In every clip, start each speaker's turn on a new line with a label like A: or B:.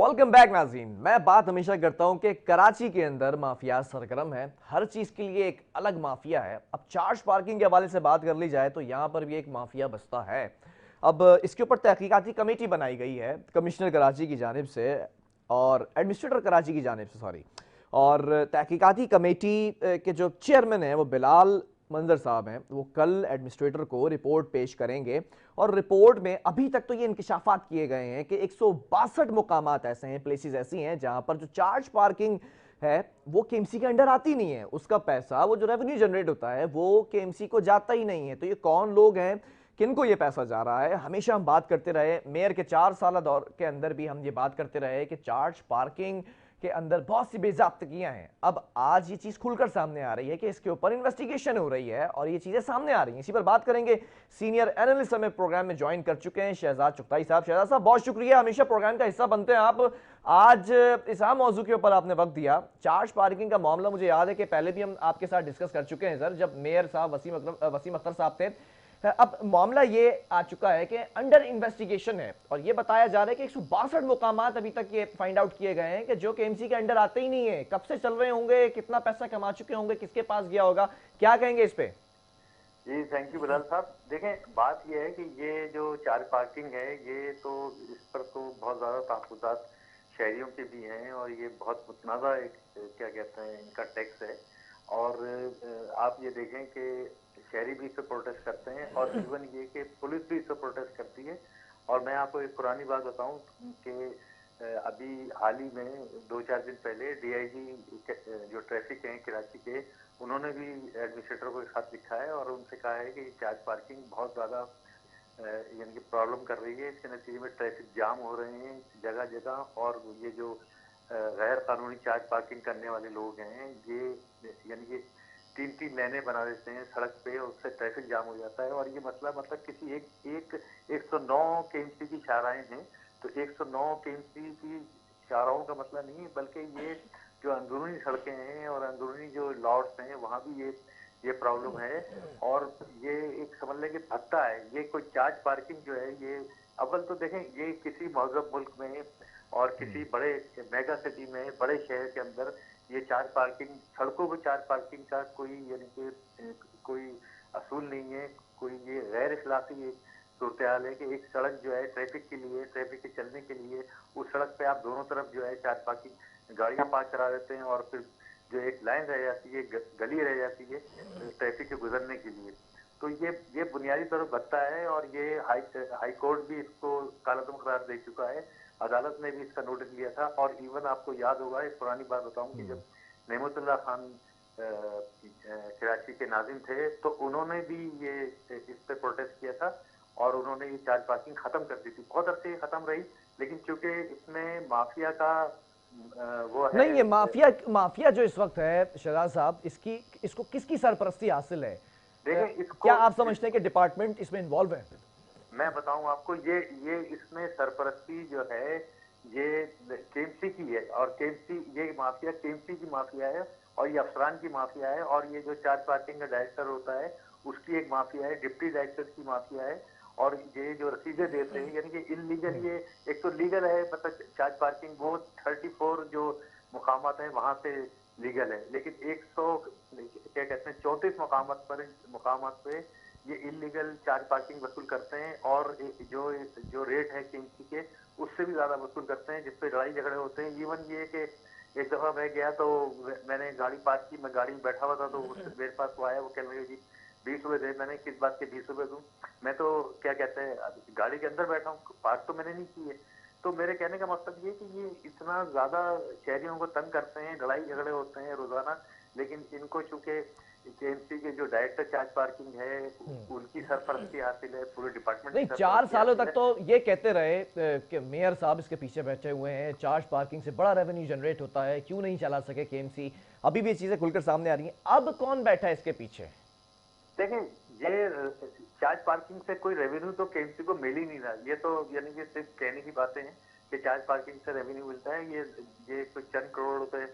A: Welcome back नाज़रीन। मैं बात हमेशा करता हूं कि कराची के अंदर माफिया सरगर्म है, हर चीज़ के लिए एक अलग माफिया है। अब चार्ज पार्किंग के हवाले से बात कर ली जाए तो यहां पर भी एक माफिया बसता है। अब इसके ऊपर तहकीकाती कमेटी बनाई गई है कमिश्नर कराची की जानिब से और एडमिनिस्ट्रेटर कराची की जानिब से, सॉरी। और तहकीकाती कमेटी के जो चेयरमैन हैं वो बिलाल मंजर साहब हैं, वो कल एडमिनिस्ट्रेटर को रिपोर्ट पेश करेंगे। और रिपोर्ट में अभी तक तो ये इंकशाफात किए गए हैं कि 162 मुकामात ऐसे हैं, प्लेसेस ऐसी हैं जहां पर जो चार्ज पार्किंग है वो केएमसी के अंडर आती नहीं है। उसका पैसा, वो जो रेवेन्यू जनरेट होता है, वो केएमसी को जाता ही नहीं है। तो ये कौन लोग हैं, किनको ये पैसा जा रहा है? हमेशा हम बात करते रहे, मेयर के 4 साल दौर के अंदर भी हम ये बात करते रहे कि चार्ज पार्किंग के अंदर बहुत सी बेज़ाब्तगियां हैं। अब आज ये चीज खुलकर सामने आ रही है कि इसके ऊपर इन्वेस्टिगेशन हो रही है और ये चीजें सामने आ रही हैं। इसी पर बात करेंगे। सीनियर एनालिस्ट हमें प्रोग्राम में ज्वाइन कर चुके हैं, शहजाद चुगताई साहब। शहजाद साहब, बहुत शुक्रिया, हमेशा प्रोग्राम का हिस्सा बनते हैं आप। आज इस अहम मौजू के ऊपर आपने वक्त दिया। चार्ज पार्किंग का मामला मुझे याद है कि पहले भी हम आपके साथ डिस्कस कर चुके हैं सर, जब मेयर साहब वसीम अख्तर साहब थे। अब मामला ये आ चुका है कि अंडर इन्वेस्टिगेशन है और ये बताया जा रहा है कि 162 मुकामात अभी तक ये फाइंड आउट किए गए हैं कि जो केएमसी के अंडर आते ही नहीं है। कब से चल रहे होंगे, कितना पैसा कमा चुके होंगे, किसके पास गया होगा, क्या कहेंगे इस पे?
B: जी थैंक यू बिलाल साहब। देखें, बात यह है कि ये जो चार्ज पार्किंग है, ये तो इस पर तो बहुत ज़्यादा तहफ़्फ़ुज़ात शहरियों के भी हैं और ये बहुत मुतनाज़ा एक क्या कहते हैं इनका टैक्स है। और आप ये देखें कि शहरी भी इस पर प्रोटेस्ट करते हैं और इवन ये कि पुलिस भी इस पर प्रोटेस्ट करती है। और मैं आपको एक पुरानी बात बताऊं कि अभी हाल ही में 2-4 दिन पहले डीआईजी जो ट्रैफिक हैं कराची के, उन्होंने भी एडमिनिस्ट्रेटर को एक खत लिखा है और उनसे कहा है कि चार्ज पार्किंग बहुत ज़्यादा यानी कि प्रॉब्लम कर रही है। इसके नतीजे में ट्रैफिक जाम हो रहे हैं जगह जगह। और ये जो गैर कानूनी चार्ज पार्किंग करने वाले लोग हैं, ये यानी कि 3-3 लेनें बना देते हैं सड़क पे और उससे ट्रैफिक जाम हो जाता है। और ये मसला मतलब किसी एक 109 केएमसी की शाहराहें हैं, तो 109 केएमसी की शाहराहों का मसला नहीं है, बल्कि ये जो अंदरूनी सड़कें हैं और अंदरूनी जो लॉट्स हैं वहाँ भी ये प्रॉब्लम है। और ये एक समझ लें कि भत्ता है, ये कोई चार्ज पार्किंग जो है ये अव्वल तो देखें ये किसी महज़ब मुल्क में और किसी बड़े मेगा सिटी में, बड़े शहर के अंदर ये चार्ज पार्किंग, सड़कों पर चार्ज पार्किंग का कोई यानी कि कोई असूल नहीं है। कोई ये गैर इखलाकी सूरत हाल है कि एक सड़क जो है ट्रैफिक के लिए, ट्रैफिक के चलने के लिए, उस सड़क पे आप दोनों तरफ जो है चार्ज पार्किंग गाड़ियां पार्क करा देते हैं और फिर जो एक लाइन रह जाती है, गली रह जाती है ट्रैफिक के गुजरने के लिए। तो ये बुनियादी तौर पर भत्ता है और ये हाई कोर्ट भी इसको कालादम करार दे चुका है। अदालत ने भी इसका नोटिस लिया था। और इवन आपको याद होगा, एक पुरानी बात बताऊं कि जब नेमतुल्लाह खान कराची के नाजिम थे तो उन्होंने भी ये इस पे प्रोटेस्ट किया था और उन्होंने ये चार्ज पार्किंग खत्म कर दी थी। बहुत अरसे खत्म रही, लेकिन चूंकि इसमें माफिया का वो है।
A: नहीं, ये माफिया माफिया जो इस वक्त है शहजाद साहब, इसको किसकी सरपरस्ती हासिल है?
B: देखें
A: क्या
B: इसको
A: आप समझते हैं कि डिपार्टमेंट इसमें इन्वॉल्व है?
B: मैं बताऊं आपको, ये इसमें सरपरस्ती जो है ये केएमसी की है। और केएमसी, ये माफिया केएमसी की माफिया है और ये अफसरान की माफिया है। और ये जो चार्ज पार्किंग का डायरेक्टर होता है उसकी एक माफिया है, डिप्टी डायरेक्टर की माफिया है। और ये जो रसीदें देते हैं यानी कि इलीगल, ये एक तो लीगल है मतलब चार्ज पार्किंग, वो 34 जो मुकामात हैं वहां से लीगल है, लेकिन 100 क्या कहते हैं 34 मुकामात पे ये इलीगल चार्ज पार्किंग वसूल करते हैं। और जो जो रेट है केएमसी के, उससे भी ज्यादा वसूल करते हैं, जिसपे लड़ाई झगड़े होते हैं। इवन ये कि एक दफा मैं गया तो मैंने गाड़ी पार्क की, मैं गाड़ी में बैठा हुआ था तो मेरे पास वो आया, वो कहने लगे जी 20 रुपए दे। मैंने किस बात के 20 रुपए दूं, मैं तो क्या कहते हैं गाड़ी के अंदर बैठा हूँ, पार्क तो मैंने नहीं की है। तो मेरे कहने का मतलब ये कि ये इतना ज्यादा शहरियों को तंग करते हैं, लड़ाई झगड़े होते हैं रोजाना। लेकिन इनको चूंकि केएमसी के जो डायरेक्टर चार्ज पार्किंग है उनकी सरपरस्ती हासिल है, पूरे डिपार्टमेंट की
A: नहीं, 4
B: सरपरस्ती
A: सालों
B: हासिल
A: तक
B: है।
A: तो ये कहते रहे कि मेयर साहब इसके पीछे बैठे हुए हैं, चार्ज पार्किंग से बड़ा रेवेन्यू जनरेट होता है, क्यों नहीं चला सके केएमसी। अभी भी ये चीजें खुलकर सामने आ रही हैं। अब कौन बैठा है इसके पीछे?
B: देखें, ये चार्ज पार्किंग से कोई रेवेन्यू तो केएमसी को मिल ही नहीं रहा। ये तो यानी कि सिर्फ कहने की बातें हैं कि चार्ज पार्किंग से रेवेन्यू मिलता है। ये कुछ चंद करोड़ रुपए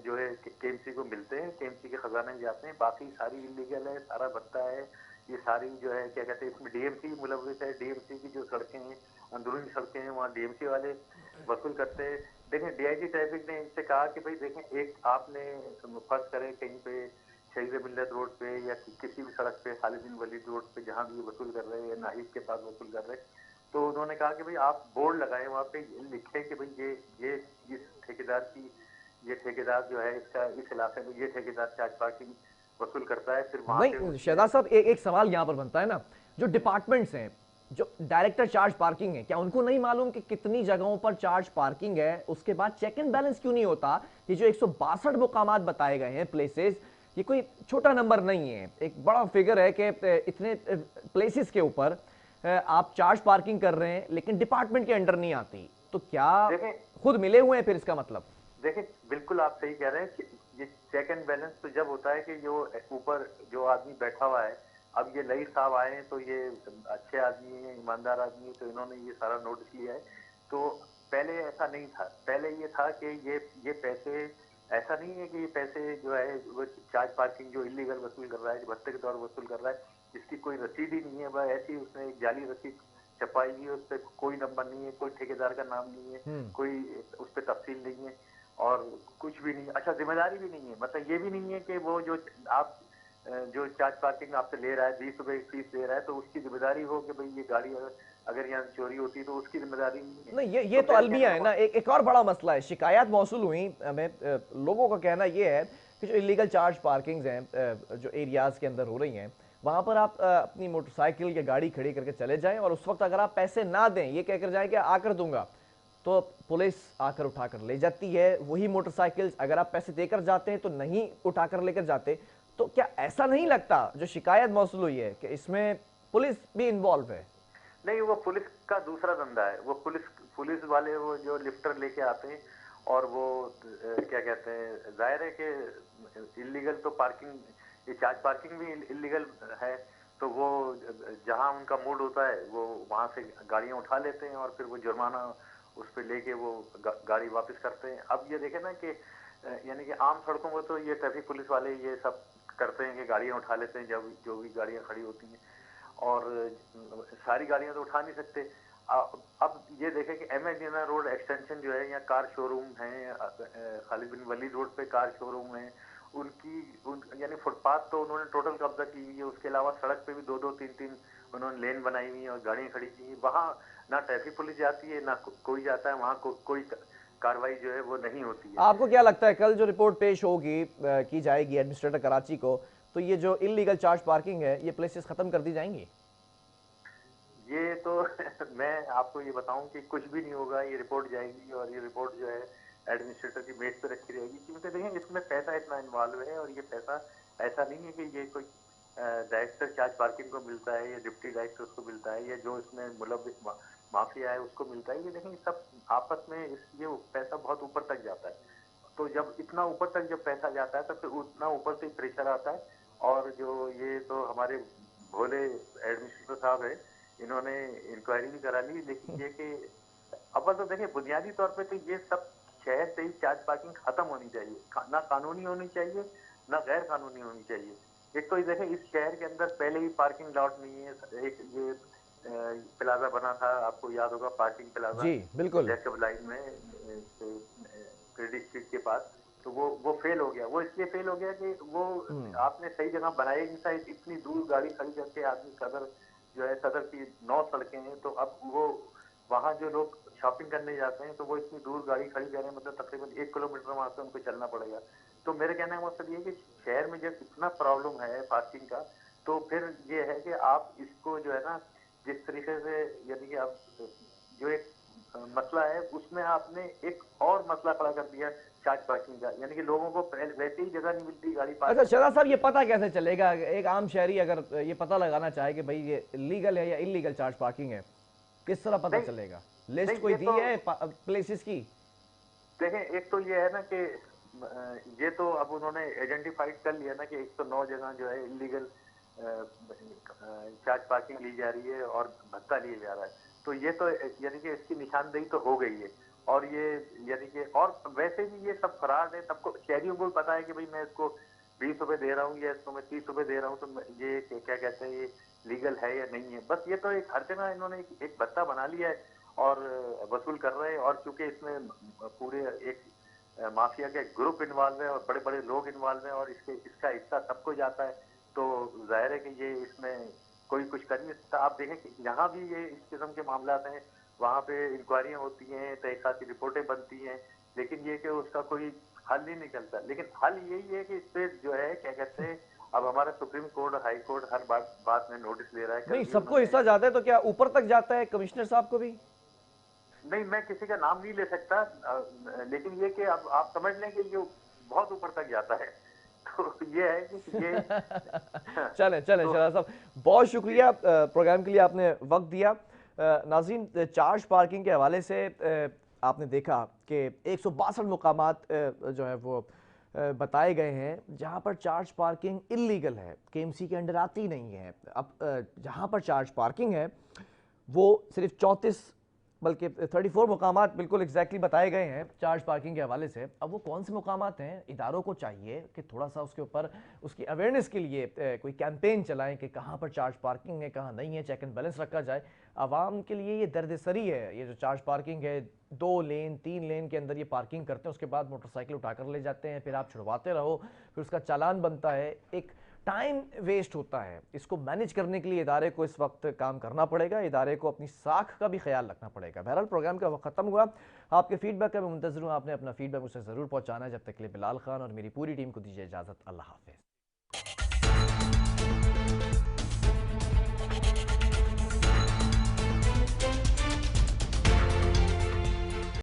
B: जो है केएमसी को मिलते हैं, केएमसी के खजाने में जाते हैं। बाकी सारी इलीगल है, सारा भत्ता है। ये सारी जो है क्या कहते हैं इसमें डीएमसी मुलविस है। डीएमसी की जो सड़कें हैं, अंदरूनी सड़कें हैं, वहाँ डीएमसी वाले वसूल करते हैं। देखें डीआईजी ट्रैफिक ने इनसे कहा कि भाई देखें एक आपने फर्ज करें कहीं पे शहीद मिल्लत रोड पे या किसी भी सड़क पे खालिद बिन वलीद रोड पे जहां भी वसूल कर रहे हैं या नाहिद के पास वसूल कर रहे हैं, तो उन्होंने कहा कि भाई आप बोर्ड लगाएं वहां पे लिखे कि भाई ये इस ठेकेदार की ये ठेकेदार जो है इसका इस इलाके में ये ठेकेदार चार्ज पार्किंग वसूल करता है, फिर वहां से
A: नहीं
B: उसमें।
A: शहजाद साहब, एक सवाल यहां पर बनता है ना, जो डिपार्टमेंट्स हैं, जो डायरेक्टर चार्ज पार्किंग है, क्या उनको नहीं मालूम कि कितनी जगहों पर चार्ज पार्किंग है? उसके बाद चेक एंड बैलेंस क्यों नहीं होता? ये जो 162 मुकामात बताए गए हैं प्लेसेस, ये कोई छोटा नंबर नहीं है, एक बड़ा फिगर है कि इतने प्लेसेस के ऊपर आप चार्ज पार्किंग कर रहे हैं लेकिन डिपार्टमेंट के अंडर नहीं आती, तो क्या
B: देखें
A: खुद मिले हुए हैं फिर इसका मतलब?
B: देखें बिल्कुल आप सही कह रहे हैं कि ये चेक एंड बैलेंस तो जब होता है कि जो ऊपर जो आदमी बैठा हुआ है, अब ये लई साहब आए हैं तो ये अच्छे आदमी हैं, ईमानदार आदमी हैं, तो इन्होंने ये सारा नोटिस लिया है। तो पहले ऐसा नहीं था, पहले ये था कि ये पैसे ऐसा नहीं है कि ये पैसे जो है वो चार्ज पार्किंग जो इलीगल वसूल कर रहा है, जो भत्ते के तौर पर वसूल कर रहा है, इसकी कोई रसीद ही नहीं है, वह ऐसी उसने एक जाली रसीद छपाई हुई है, उस पर कोई नंबर नहीं है, कोई ठेकेदार का नाम नहीं है, कोई उस पर तफसील नहीं है और कुछ भी नहीं। अच्छा जिम्मेदारी भी नहीं है, मतलब ये भी नहीं है कि वो जो आप जो चार्ज पार्किंग आपसे ले रहा है 20 रुपए फीस ले रहा है तो उसकी जिम्मेदारी हो कि भाई ये गाड़ी अगर यहाँ चोरी होती तो उसकी जिम्मेदारी नहीं है।
A: नहीं, ये
B: तो
A: तो
B: मेरे
A: अलमिया
B: कहने
A: है
B: का
A: ना, एक और बड़ा मसला है, शिकायत मौसूल हुई हमें, लोगों का कहना ये है कि जो इलीगल चार्ज पार्किंग्स हैं जो एरियाज के अंदर हो रही हैं, वहां पर आप अपनी मोटरसाइकिल या गाड़ी खड़ी करके चले जाएं और उस वक्त अगर आप पैसे ना दें, ये कहकर जाएं कि आकर दूंगा, तो पुलिस आकर उठाकर ले जाती है वही मोटरसाइकिल्स। अगर आप पैसे देकर जाते हैं तो नहीं उठाकर लेकर जाते। तो क्या ऐसा नहीं लगता जो शिकायत मौसूल हुई है कि इसमें पुलिस भी इन्वॉल्व है?
B: नहीं, वो पुलिस का दूसरा धंधा है। वो पुलिस पुलिस वाले वो जो लिफ्टर लेके आते हैं और वो क्या कहते हैं, जाहिर है कि इलीगल तो पार्किंग, ये चार्ज पार्किंग भी इलीगल है। तो वो जहां उनका मूड होता है वो वहां से गाड़ियां उठा लेते हैं और फिर वो जुर्माना उस पे लेके वो गाड़ी वापस करते हैं। अब ये देखें ना कि यानी कि आम सड़कों पर तो ये ट्रैफिक पुलिस वाले ये सब करते हैं कि गाड़ियां उठा लेते हैं जब जो भी गाड़ियां खड़ी होती हैं, और सारी गाड़ियां तो उठा नहीं सकते। अब ये देखें कि एमएस जीना रोड एक्सटेंशन जो है, या कार शोरूम है, खालिद बिन वलीद रोड पे कार शोरूम है, यानी फुटपाथ तो उन्होंने टोटल कब्जा की हुई है। उसके अलावा सड़क पे भी दो दो तीन तीन उन्होंने लेन बनाई हुई है और गाड़ियां खड़ी की हैं। वहां ना ट्रैफिक पुलिस जाती है ना कोई जाता है वहां, कोई कार्रवाई जो है वो नहीं होती है।
A: आपको क्या लगता है कल जो रिपोर्ट पेश होगी, की जाएगी एडमिनिस्ट्रेटर कराची को, तो ये जो इलीगल चार्ज पार्किंग है ये प्लेसेस खत्म कर दी जाएंगी?
B: ये तो मैं आपको ये बताऊं कि कुछ भी नहीं होगा। ये रिपोर्ट जाएगी और ये रिपोर्ट जो है एडमिनिस्ट्रेटर की मेज पे रखी रहेगी, क्योंकि देखिए इसमें पैसा इतना इन्वॉल्व है और ये पैसा ऐसा नहीं है कि ये कोई डायरेक्टर चार्ज पार्किंग को मिलता है या डिप्टी डायरेक्टर उसको मिलता है या जो इसमें मुलव्विस माफिया है उसको मिलता है। ये देखिए सब आपस में ये पैसा बहुत ऊपर तक जाता है। तो जब इतना ऊपर तक जब पैसा जाता है तो फिर उतना ऊपर से प्रेशर आता है। और जो ये तो हमारे भोले एडमिनिस्ट्रेटर साहब है, इन्होंने इंक्वायरी भी करा ली, लेकिन ये कि अव्वल तो देखिए बुनियादी तौर पे तो ये सब शहर से ही चार्ज पार्किंग खत्म होनी चाहिए। ना कानूनी होनी चाहिए ना गैर कानूनी होनी चाहिए। एक तो ये देखें इस शहर के अंदर पहले ही पार्किंग लॉट नहीं है। एक ये प्लाजा बना था, आपको याद होगा, पार्किंग प्लाजा
A: जी बिल्कुल।
B: जैकब लाइन में क्रेडिट स्ट्रीट के पास। तो वो फेल हो गया। वो इसलिए फेल हो गया कि वो आपने सही जगह बनाया ही नहीं था। इतनी दूर गाड़ी खड़ी करके आदमी सदर जो है, सदर की 9 सड़कें हैं, तो अब वो वहां जो लोग शॉपिंग करने जाते हैं तो वो इतनी दूर गाड़ी खड़ी करें, मतलब तकरीबन 1 किलोमीटर वहां से उनको चलना पड़ेगा। तो मेरे कहने का मतलब ये कि शहर में जब इतना प्रॉब्लम है पार्किंग का, तो फिर ये है कि आप इसको जो है ना जिस तरीके से, यानी कि आप जो एक मसला है उसमें आपने एक और मसला खड़ा कर दिया चार्ज पार्किंग का, यानी कि लोगों को पहले वैसे ही जगह नहीं मिलती गाड़ी पार्क
A: अच्छा
B: करने
A: शहजाद
B: की।
A: साहब, ये पता कैसे चलेगा, एक आम शहरी अगर ये पता लगाना चाहे कि भाई ये लीगल है या इलीगल चार्ज पार्किंग है, किस तरह पता
B: नहीं
A: चलेगा? लिस्ट
B: नहीं,
A: कोई
B: ये
A: दी
B: तो
A: है प्लेसेस की?
B: देखें, एक तो ये है ना कि ये तो अब उन्होंने आइडेंटिफाइड कर लिया ना कि 109 जगह जो है इलीगल चार्ज पार्किंग ली जा रही है और भत्ता लिया जा रहा है। तो ये तो यानी कि इसकी निशानदेही तो हो गई है। और ये यानी कि और वैसे भी ये सब फराड है, सबको शहरियों को भी पता है कि भाई मैं इसको 20 रुपए दे रहा हूँ या इसको मैं 30 रुपए दे रहा हूँ, तो ये क्या कहते हैं, ये लीगल है या नहीं है। बस ये तो एक हर जगह इन्होंने एक भत्ता बना लिया है। और वसूल कर रहे हैं। और चूंकि इसमें पूरे एक माफिया के ग्रुप इन्वॉल्व है और बड़े-बड़े लोग इन्वॉल्व हैं और इसका हिस्सा सबको जाता है, तो ज़ाहिर है कि ये इसमें कोई कुछ कर नहीं सकता। आप देखें कि जहाँ भी ये इस किस्म के मामलात हैं, वहाँ पे इंक्वायरियाँ होती हैं, तहकीकाती रिपोर्टें बनती हैं, लेकिन ये कि उसका कोई हल नहीं निकलता। लेकिन हल यही है कि इस पे जो है क्या कहते हैं, अब हमारा सुप्रीम कोर्ट, हाई कोर्ट हर बात में नोटिस ले रहा है। कल
A: नहीं,
B: भी
A: सबको
B: उन्होंने
A: हिस्सा जाता है तो क्या ऊपर तक जाता है कमिश्नर साहब को भी?
B: नहीं, मैं किसी का नाम नहीं ले सकता, लेकिन ये कि अब आप समझ लें कि ये बहुत ऊपर तक जाता है। तो ये है कि ये
A: चलें चलें
B: तो
A: शहजाद साहब, बहुत
B: जी,
A: शुक्रिया प्रोग्राम के लिए आपने वक्त दिया। नाज़रीन, चार्ज पार्किंग के हवाले से आपने देखा कि 162 मुकामात जो है वो बताए गए हैं जहां पर चार्ज पार्किंग इल्लीगल है, केएमसी के अंडर आती नहीं है। अब जहां पर चार्ज पार्किंग है वो सिर्फ 34 बल्कि 34 मुकामात बिल्कुल एग्जैक्टली बताए गए हैं चार्ज पार्किंग के हवाले से। अब वो कौन से मुकामात हैं, इदारों को चाहिए कि थोड़ा सा उसके ऊपर उसकी अवेयरनेस के लिए कोई कैंपेन चलाएं कि कहाँ पर चार्ज पार्किंग है, कहाँ नहीं है, चेक एंड बैलेंस रखा जाए। आवाम के लिए ये दर्द-ए-सरी है, ये जो चार्ज पार्किंग है, 2 लेन 3 लेन के अंदर ये पार्किंग करते हैं, उसके बाद मोटरसाइकिल उठाकर ले जाते हैं, फिर आप छुड़वाते रहो, फिर उसका चालान बनता है, एक टाइम वेस्ट होता है। इसको मैनेज करने के लिए इदारे को इस वक्त काम करना पड़ेगा, इदारे को अपनी साख का भी ख्याल रखना पड़ेगा। बहरहाल प्रोग्राम का वक्त खत्म हुआ, आपके फीडबैक का मैं मुंतज़िर हूँ, आपने अपना फीडबैक मुझसे ज़रूर पहुँचाना है। जब तक के लिए बिलाल खान और मेरी पूरी टीम को दीजिए इजाज़त, अल्लाह हाफ़िज़।